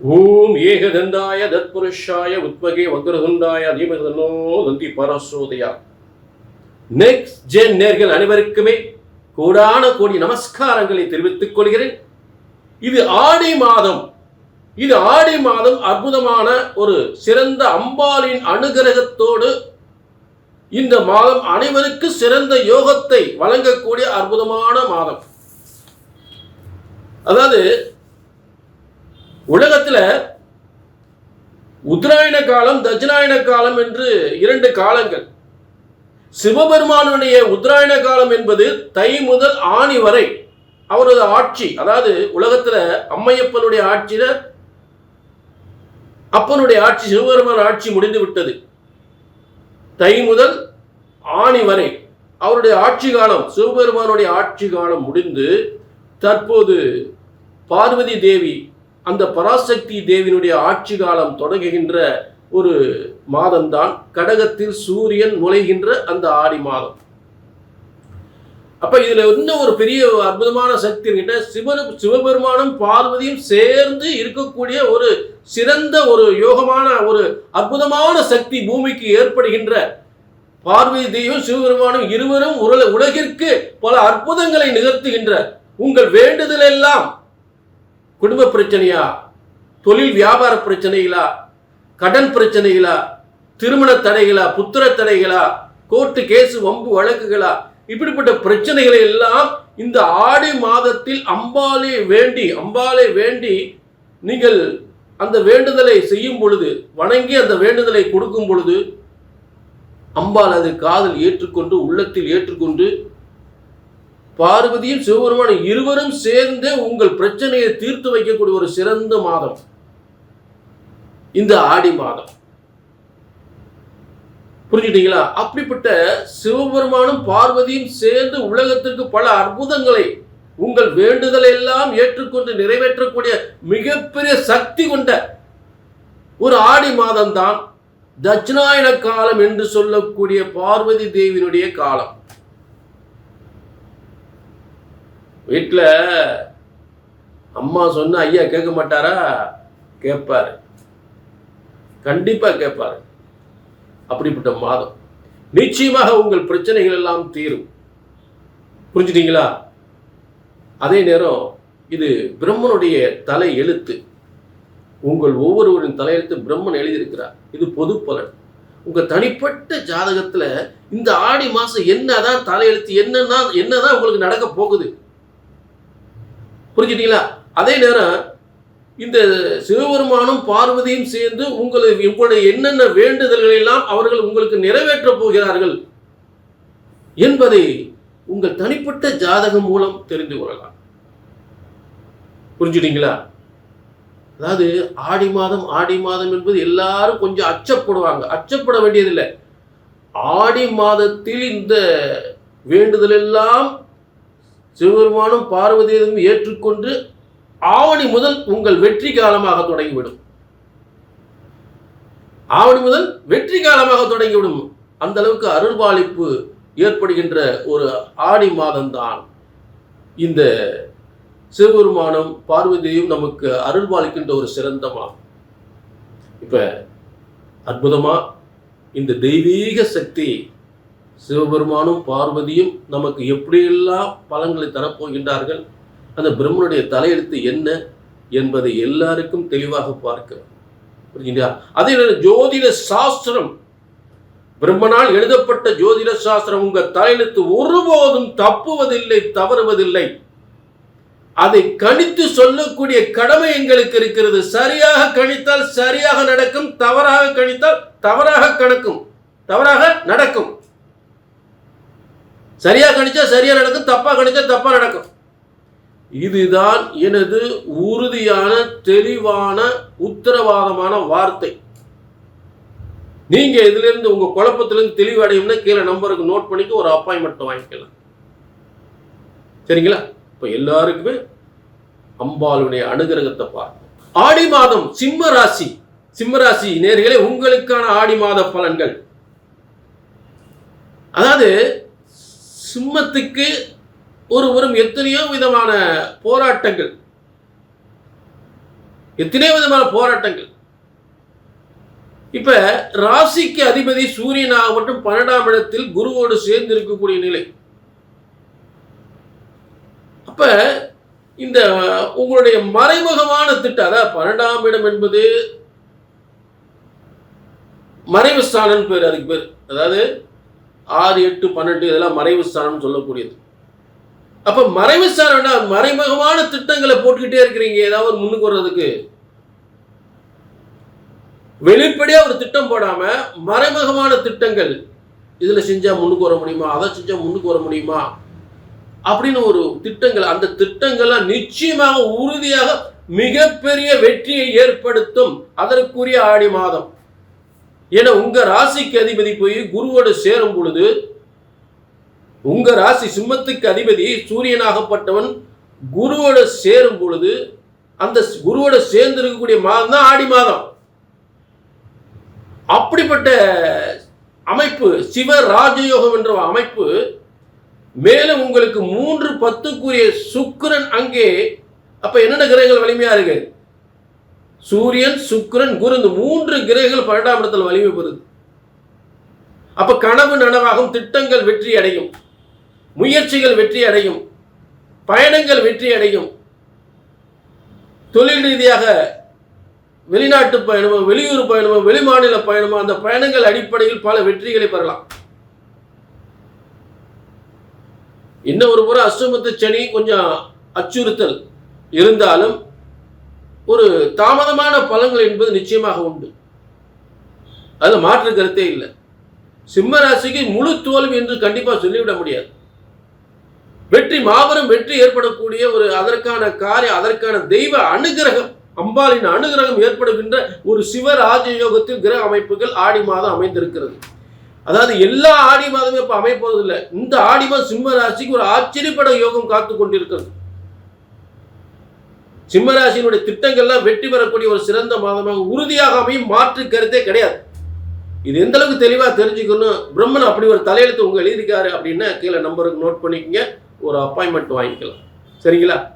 ஓம் ஏகதந்தாய தத்புருஷாய உத்மகே வக்ரதுண்டாய தீமதனோ தந்தி பரசோதயா. Next gen நேர்கள் அனைவருக்குமே கோடான கோடி நமஸ்காரங்களை தெரிவித்துக் கொள்கிறேன். இது ஆடி மாதம். இது ஆடி மாதம் அற்புதமான ஒரு சிறந்த அம்பாளின் அனுகிரகத்தோடு இந்த மாதம் அனைவருக்கு சிறந்த யோகத்தை வழங்கக்கூடிய அற்புதமான மாதம். அதாவது உலகத்தில் உத்தராயண காலம், தட்சிணாயன காலம் என்று இரண்டு காலங்கள். சிவபெருமானுடைய உத்தராயண காலம் என்பது தை முதல் ஆணி வரை அவரது ஆட்சி. அதாவது உலகத்தில் அம்மையப்பனுடைய ஆட்சியில அப்பனுடைய ஆட்சி, சிவபெருமான ஆட்சி முடிந்து விட்டது. தை முதல் ஆணி வரை அவருடைய ஆட்சி காலம், சிவபெருமானுடைய ஆட்சி காலம் முடிந்து தற்போது பார்வதி தேவி, அந்த பராசக்தி தேவியினுடைய ஆட்சி காலம் தொடங்குகின்ற ஒரு மாதம்தான் கடகத்தில் சூரியன் நுழைகின்ற அந்த ஆடி மாதம். அப்ப இதுல இன்னும் ஒரு பெரிய அற்புதமான சக்தி கிட்ட சிவபெருமானும் பார்வதியும் சேர்ந்து இருக்கக்கூடிய ஒரு சிறந்த ஒரு யோகமான ஒரு அற்புதமான சக்தி பூமிக்கு ஏற்படுகின்ற பார்வதி தேவியும் சிவபெருமானும் இருவரும் உலகிற்கு பல அற்புதங்களை நிகழ்த்துகின்ற உங்கள் வேண்டுதல் எல்லாம் குடும்ப பிரச்சனையா, தொழில் வியாபார பிரச்சனைகளா, கடன் பிரச்சனைகளா, திருமண தடைகளா, புத்திர தடைகளா, கோர்ட்டு கேஸ் வம்பு வழக்குகளா, இப்படிப்பட்ட பிரச்சனைகளை எல்லாம் இந்த ஆடி மாதத்தில் அம்பாளை வேண்டி நீங்கள் அந்த வேண்டுதலை செய்யும் பொழுது, வணங்கி அந்த வேண்டுதலை கொடுக்கும் பொழுது அம்பாள் அது காதில் ஏற்றுக்கொண்டு, உள்ளத்தில் ஏற்றுக்கொண்டு பார்வதியும் சிவபெருமானும் இருவரும் சேர்ந்து உங்கள் பிரச்சனையை தீர்த்து வைக்கக்கூடிய ஒரு சிறந்த மாதம் இந்த ஆடி மாதம். புரிஞ்சுட்டீங்களா? அப்படிப்பட்ட சிவபெருமானும் பார்வதியும் சேர்ந்து உலகத்திற்கு பல அற்புதங்களை, உங்கள் வேண்டுதலை எல்லாம் ஏற்றுக்கொண்டு நிறைவேற்றக்கூடிய மிகப்பெரிய சக்தி கொண்ட ஒரு ஆடி மாதம் தான் தட்சிணாயன காலம் என்று சொல்லக்கூடிய பார்வதி தேவியினுடைய காலம். வீட்டில் அம்மா சொன்ன ஐயா கேட்க மாட்டாரா? கேட்பாரு, கண்டிப்பா கேட்பாரு. அப்படிப்பட்ட மாதம். நிச்சயமாக உங்கள் பிரச்சனைகள் எல்லாம் தீரும். புரிஞ்சுட்டீங்களா? அதே நேரம் இது பிரம்மனுடைய தலை எழுத்து. உங்கள் ஒவ்வொருவரின் தலையெழுத்து பிரம்மன் எழுதியிருக்கிறார். இது பொது பலன். உங்க தனிப்பட்ட ஜாதகத்துல இந்த ஆடி மாசம் என்னதான் தலையெழுத்து, என்னதான் உங்களுக்கு நடக்க போகுது. புரிஞ்சுட்டீங்களா? அதே நேரம் இந்த சிவபெருமானும் பார்வதியும் சேர்ந்து உங்களுடைய என்னென்ன வேண்டுதல்கள் எல்லாம் அவர்கள் உங்களுக்கு நிறைவேற்ற போகிறார்கள் என்பதை உங்கள் தனிப்பட்ட ஜாதகம் மூலம் தெரிந்து கொள்ளலாம். புரிஞ்சுட்டீங்களா? அதாவது ஆடி மாதம் என்பது எல்லாரும் கொஞ்சம் அச்சப்படுவாங்க. அச்சப்பட வேண்டியதில்லை. ஆடி மாதத்தில் இந்த வேண்டுதல் எல்லாம் சிவபெருமானும் பார்வதியும் ஏற்றுக்கொண்டு ஆவணி முதல் உங்கள் வெற்றி காலமாக தொடங்கிவிடும். ஆவணி முதல் வெற்றி காலமாக தொடங்கிவிடும். அந்த அளவுக்கு அருள்பாலிப்பு ஏற்படுகின்ற ஒரு ஆடி மாதம்தான் இந்த சிவபெருமானும் பார்வதியும் நமக்கு அருள்பாலிக்கின்ற ஒரு சிறந்த மாதம். இப்ப அற்புதமா இந்த தெய்வீக சக்தி சிவபெருமானும் பார்வதியும் நமக்கு எப்படியெல்லாம் பலன்களை தரப்போகின்றார்கள், அந்த பிரம்மனுடைய தலையெழுத்து என்ன என்பதை எல்லாருக்கும் தெளிவாக பார்க்கிறோம். புரியுங்களா? அதே ஜோதிட சாஸ்திரம், பிரம்மனால் எழுதப்பட்ட ஜோதிட சாஸ்திரம் உங்க தலையெழுத்து ஒருபோதும் தப்புவதில்லை, தவறுவதில்லை. அதை கணித்து சொல்லக்கூடிய கடமை எங்களுக்கு இருக்கிறது. சரியாக கணித்தால் சரியாக நடக்கும், தவறாக கணித்தால் தவறாக நடக்கும். சரியா கணிச்சா சரியா நடக்கும், தப்பா கணிச்சா தப்பா நடக்கும். இதுதான் எனது உறுதியான தெளிவான உத்தரவாதமான வார்த்தை. நீங்க இதுல இருந்து உங்க குழப்பத்திலிருந்து தெளிவடையும்னா கீழே நம்பருக்கு நோட் பண்ணிட்டு ஒரு அப்பாயின்மெண்ட் வாங்கிக்கலாம். சரிங்களா? இப்ப எல்லாருக்குமே அம்பாளுடைய அனுகிரகத்தை பார்ப்போம். ஆடி மாதம் சிம்ம ராசி நேயர்களே, உங்களுக்கான ஆடி மாத பலன்கள். அதாவது சிம்மத்துக்கு ஒருவரும் எத்தனையோ விதமான போராட்டங்கள், எத்தனை விதமான போராட்டங்கள். இப்ப ராசிக்கு அதிபதி சூரியனாக மட்டும் 12ஆம் இடத்தில் குருவோடு சேர்ந்து இருக்கக்கூடிய நிலை. அப்ப இந்த உங்களுடைய மறைமுகமான திட்டம், அதாவது 12ஆம் இடம் என்பது மறைவு ஸ்தானம் பேர், அதுக்கு பேர். அதாவது 6, 8, 12 இதெல்லாம் மறைவு ஸ்தானம் சொல்லக்கூடியது. அப்ப மறைவு ஸ்தானம் மறைமுகமான திட்டங்களை போட்டுக்கிட்டே இருக்கிறீங்க ஏதாவது ஒரு முன்னுக்கு வர்றதுக்கு. வெளிப்படையா ஒரு திட்டம் போடாம மறைமுகமான திட்டங்கள், இதுல செஞ்சா முன்னுக்கு வர முடியுமா, அதை செஞ்சா முன்னுக்கு வர முடியுமா அப்படின்னு ஒரு திட்டங்கள். அந்த திட்டங்கள்லாம் நிச்சயமாக உறுதியாக மிகப்பெரிய வெற்றியை ஏற்படுத்தும். அதற்குரிய ஆடி மாதம். ஏன்னா உங்க ராசிக்கு அதிபதி போய் குருவோடு சேரும் பொழுது, உங்க ராசி சிம்மத்துக்கு அதிபதி சூரியனாகப்பட்டவன் குருவோடு சேரும் பொழுது, அந்த குருவோடு சேர்ந்து இருக்கக்கூடிய மாதம் தான் ஆடி மாதம். அப்படிப்பட்ட அமைப்பு சிவ ராஜயோகம் என்ற அமைப்பு. மேலும் உங்களுக்கு 3, 10க்குரிய சுக்கிரன் அங்கே. அப்ப என்னென்ன கிரகங்கள் வலிமையா இருக்கு? சூரியன், சுக்கிரன், குரு, இந்த 3 கிரகங்கள் 12ஆம் இடத்துல வலிமை பெறுது. அப்ப கனவு நனவாகும், திட்டங்கள் வெற்றி அடையும், முயற்சிகள் வெற்றி அடையும், பயணங்கள் வெற்றி அடையும். தொழில் ரீதியாக வெளிநாட்டு பயணமோ, வெளியூர் பயணமோ, வெளிமாநில பயணமோ, அந்த பயணங்கள் அடிப்படையில் பல வெற்றிகளை பெறலாம். இன்னும் ஒரு முறை அஷ்டமத்து சனி கொஞ்சம் அச்சுறுத்தல் இருந்தாலும் ஒரு தாமதமான பலன்கள் என்பது நிச்சயமாக உண்டு. அதுல மாற்று கருத்தே இல்லை. சிம்ம ராசிக்கு முழு தோல்வி என்று கண்டிப்பா சொல்லிவிட முடியாது. வெற்றி, மாபெரும் வெற்றி ஏற்படக்கூடிய ஒரு அதற்கான காரியம், அதற்கான தெய்வ அனுகிரகம், அம்பாளின் அனுகிரகம் ஏற்படுகின்ற ஒரு சிவராஜ யோகத்தில் கிரக அமைப்புகள் ஆடி மாதம் அமைந்திருக்கிறது. அதாவது எல்லா ஆடி மாதமும் இப்ப அமைப்பதில்லை. இந்த ஆடி மாதம் சிம்ம ராசிக்கு ஒரு ஆச்சரியப்பட யோகம் காத்து கொண்டிருக்கிறது. சிம்ம ராசியினுடைய திட்டங்கள்லாம் வெற்றி பெறக்கூடிய ஒரு சிறந்த மாதமாக உறுதியாக அமையும், மாற்று கருத்தே கிடையாது. இது எந்த அளவுக்கு தெளிவா தெரிஞ்சுக்கணும், பிரம்மன் அப்படி ஒரு தலையெழுத்து உங்க எழுதியிருக்காரு அப்படின்னா கீழே நம்பருக்கு நோட் பண்ணிக்கங்க, ஒரு அப்பாயின்மெண்ட் வாங்கிக்கலாம். சரிங்களா?